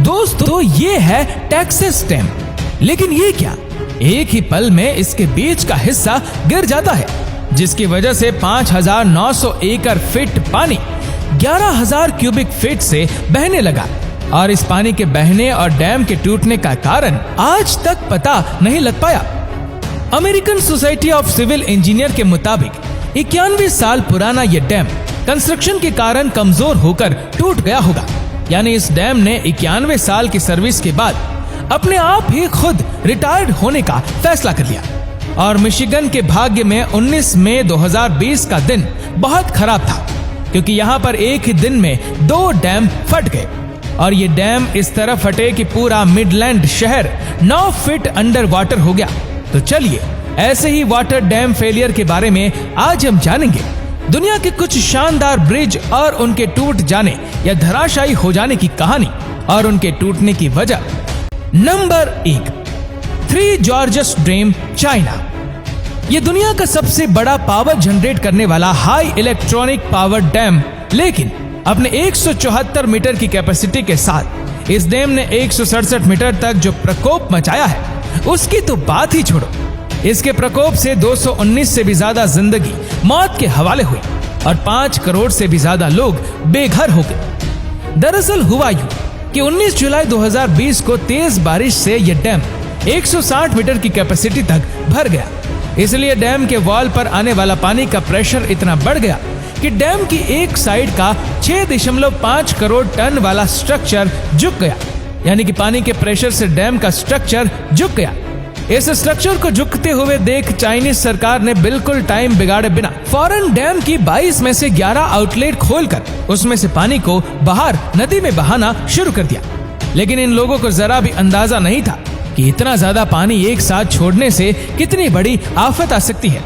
दोस्तों ये है टेक्सास डैम। लेकिन ये क्या, एक ही पल में इसके बीच का हिस्सा गिर जाता है, जिसकी वजह से 5,900 एकड़ फीट पानी 11,000 क्यूबिक फीट से बहने लगा। और इस पानी के बहने और डैम के टूटने का कारण आज तक पता नहीं लग पाया। American society of civil engineer के मुताबिक 91 साल पुराना यह डैम कंस्ट्रक्शन के कारण कमजोर होकर टूट गया होगा। यानी इस डैम ने 91 साल की सर्विस के बाद अपने आप ही खुद रिटायर्ड होने का फैसला कर लिया। और मिशिगन के भाग्य में 19 मई 2020 का दिन बहुत खराब था, क्योंकि यहाँ पर एक ही दिन में 2 डैम फट गए। और ये डैम इस तरह फटे कि पूरा मिडलैंड शहर 9 फीट अंडर वाटर हो गया। तो चलिए ऐसे ही वाटर डैम फेलियर के बारे में आज हम जानेंगे। दुनिया के कुछ शानदार ब्रिज और उनके टूट जाने या धराशायी हो जाने की कहानी और उनके टूटने की वजह। Number 1, 3 Gorges dam, China. ये दुनिया का सबसे बड़ा पावर जनरेट करने वाला हाई इलेक्ट्रॉनिक पावर डैम, लेकिन अपने 174 मीटर की कैपेसिटी के साथ इस डैम ने 167 मीटर तक जो प्रकोप मचाया है उसकी तो बात ही छोड़ो। इसके प्रकोप से 219 से भी ज्यादा जिंदगी मौत के हवाले हुई और 5 करोड़ से भी ज्यादा लोग बेघर हो गए। दरअसल हुआ यूं कि 19 जुलाई 2020 को तेज बारिश से यह डैम 160 मीटर की कैपेसिटी तक भर गया। इसलिए डैम के वॉल पर आने वाला पानी का प्रेशर इतना बढ़ गया कि डैम की एक साइड का 6.5 करोड़ टन वाला स्ट्रक्चर झुक गया। यानी कि पानी के प्रेशर से डैम का स्ट्रक्चर झुक गया। इस स्ट्रक्चर को झुकते हुए देख चाइनीज सरकार ने बिल्कुल टाइम बिगाड़े बिना फौरन डैम की 22 में से 11 आउटलेट खोलकर उसमें से पानी को बाहर नदी में बहाना शुरू कर दिया। लेकिन इन लोगों को जरा भी अंदाजा नहीं था कि इतना ज्यादा पानी एक साथ छोड़ने से कितनी बड़ी आफत आ सकती है।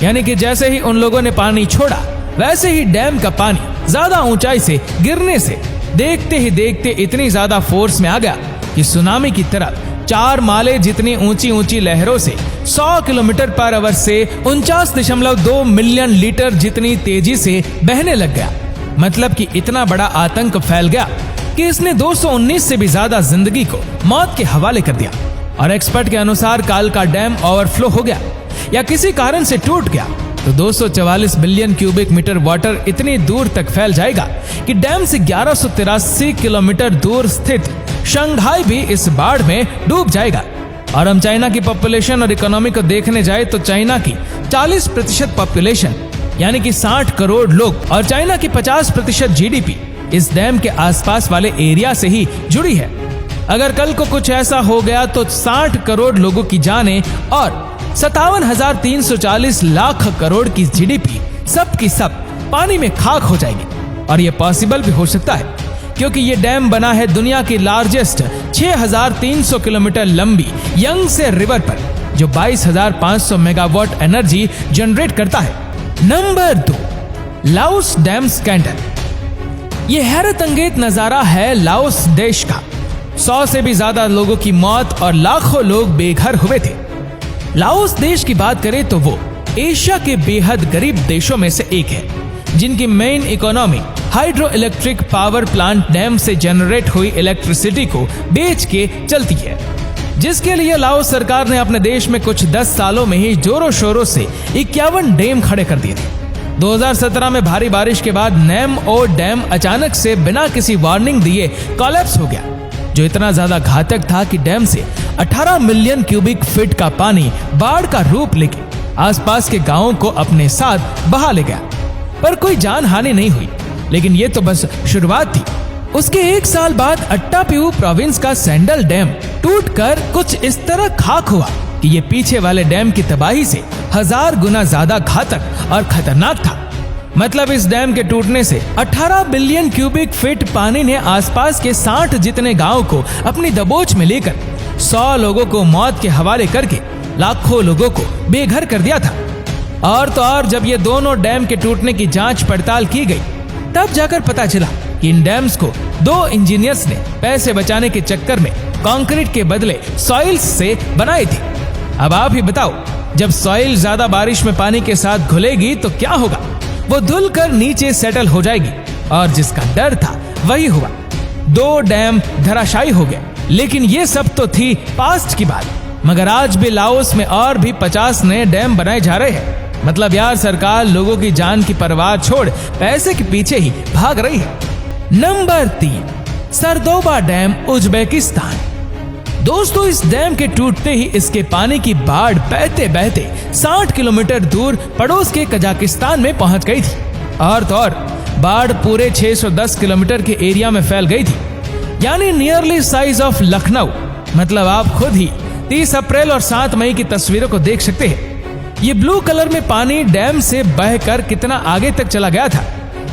यानी कि जैसे ही उन लोगों ने पानी छोड़ा, वैसे ही डैम का पानी ज्यादा ऊंचाई से गिरने से देखते ही देखते इतनी ज्यादा फोर्स में आ गया कि सुनामी की तरह 4 माले जितनी ऊंची ऊंची लहरों से 100 किलोमीटर पर आवर से 49.2 मिलियन लीटर जितनी तेजी से बहने लग गया। मतलब कि इतना बड़ा आतंक फैल गया कि इसने 219 से भी ज्यादा जिंदगी को मौत के हवाले कर दिया। और एक्सपर्ट के अनुसार कालका डैम ओवरफ्लो हो गया या किसी कारण से टूट गया तो 244 बिलियन क्यूबिक मीटर वाटर इतनी दूर तक फैल जाएगा कि डैम से 1183 किलोमीटर दूर स्थित शंघाई भी इस बाढ़ में डूब जाएगा। और हम चाइना की पॉपुलेशन और इकोनॉमी को देखने जाए तो चाइना की 40% पॉपुलेशन यानी कि 60 करोड़ लोग और चाइना की 50% जीडीपी इस डैम के आसपास वाले एरिया से ही जुड़ी है। अगर कल को कुछ ऐसा हो गया तो 60 करोड़ लोगों की जानें और 57,340 लाख करोड़ की जीडीपी सब की सब पानी में खाक हो जाएगी। और ये पॉसिबल भी हो सकता है क्योंकि ये डैम बना है दुनिया की लार्जेस्ट 6,300 किलोमीटर लंबी यंगसे रिवर पर, जो 22,500 मेगावाट एनर्जी जनरेट करता है। Number 2, Laos dam scandal. ये हैरत अंगेज नजारा है लाओस देश का। 100 से भी ज्यादा लोगों की मौत और लाखों लोग बेघर हुए थे। लाओस देश की बात करें तो वो एशिया के बेहद गरीब देशों में से एक है, जिनकी main economy hydro electric power plant dam से जनरेट हुई इलेक्ट्रिसिटी को बेच के चलती है। जिसके लिए लाओस सरकार ने अपने देश में कुछ 10 सालों में ही जोरों शोरों से 51 डैम खड़े कर दिए थे। 2017 में भारी बारिश के बाद नेम ओ डैम अचानक से बिना किसी वार्निंग दिए कोलैप्स हो गया, जो इतना ज्यादा घातक था कि डैम से 18 मिलियन क्यूबिक फीट का पानी बाढ़ का रूप लेके आसपास के गांवों को अपने साथ बहा ले गया। पर कोई जान हानि नहीं हुई, लेकिन ये तो बस शुरुआत थी। उसके 1 साल बाद अट्टापीऊ प्रोविंस का सैंडल डैम टूटकर कुछ इस तरह खाक हुआ कि ये पीछे वाले डैम की तबाही से 1000 गुना ज्यादा घातक और खतरनाक था। मतलब इस डैम के टूटने से 18 बिलियन क्यूबिक फीट पानी ने आसपास के 60 जितने गांव को अपनी दबोच में लेकर 100 लोगों को मौत के हवाले करके लाखों लोगों को बेघर कर दिया था। और तो और जब ये दोनों डैम के टूटने की जांच पड़ताल की गई, तब जाकर पता चला कि इन डैम्स को 2 इंजीनियर्स ने पैसे बचाने के चक्कर में कंक्रीट के बदले सॉइल्स से बनाए थे। अब आप ही बताओ, जब सॉइल ज्यादा बारिश में पानी के साथ घुलेगी तो क्या होगा? वो धुल कर नीचे सेटल हो जाएगी और जिसका डर था वही हुआ। 2 डैम धराशायी हो गए। लेकिन ये सब तो थी पास्ट की बात, मगर आज भी लाओस में और भी 50 नए डैम बनाए जा रहे हैं। मतलब यार, सरकार लोगों की जान की परवाह छोड़ पैसे के पीछे ही भाग रही है। Number 3, Sardoba dam, Uzbekistan. दोस्तों, इस डैम के टूटते ही इसके पानी की बाढ़ बहते बहते 60 किलोमीटर दूर पड़ोस के कजाकिस्तान में पहुंच गई थी। और तो और बाढ़ पूरे 610 किलोमीटर के एरिया में फैल गई थी, यानी नियरली साइज ऑफ लखनऊ। मतलब आप खुद ही 30 अप्रैल और 7 मई की तस्वीरों को देख सकते हैं। ये ब्लू कलर में पानी डैम से बहकर कितना आगे तक चला गया था।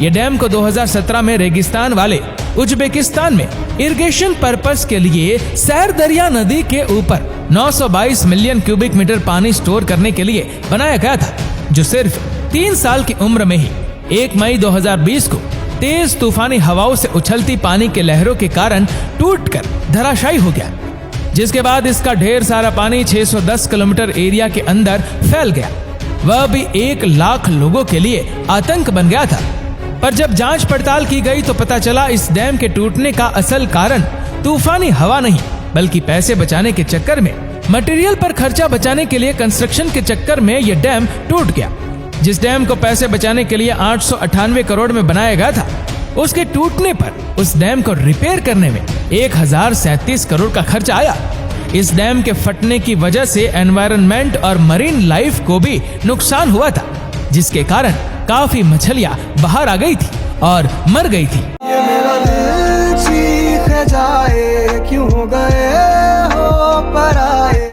ये डैम को 2017 में रेगिस्तान वाले उज्बेकिस्तान में इरिगेशन पर्पस के लिए सैर दरिया नदी के ऊपर 922 मिलियन क्यूबिक मीटर पानी स्टोर करने के लिए बनाया गया था, जो सिर्फ 3 साल की उम्र में ही 1 मई 2020 को तेज तूफानी हवाओं से उछलती पानी के लहरों के कारण टूटकर धराशायी हो गया, जिसके बाद इसका ढेर सारा पानी 610 किलोमीटर एरिया के अंदर फैल गया। वह भी 1 लाख लोगों के लिए आतंक बन गया था। पर जब जांच पड़ताल की गई तो पता चला इस डैम के टूटने का असल कारण तूफानी हवा नहीं, बल्कि पैसे बचाने के चक्कर में, मटेरियल पर खर्चा बचाने के लिए कंस्ट्रक्शन के चक्कर में यह डैम टूट गया। जिस डैम को पैसे बचाने के लिए 898 करोड़ में बनाया गया था, उसके टूटने पर उस डैम को रिपेयर करने में 1037 करोड़ का खर्चा आया। इस डैम के फटने की वजह से एनवायरनमेंट और मरीन लाइफ को भी नुकसान हुआ था, जिसके कारण काफी मछलियां बाहर आ गई थी और मर गई थी। ये मेरा दिल चीख जाए, क्यों हो गए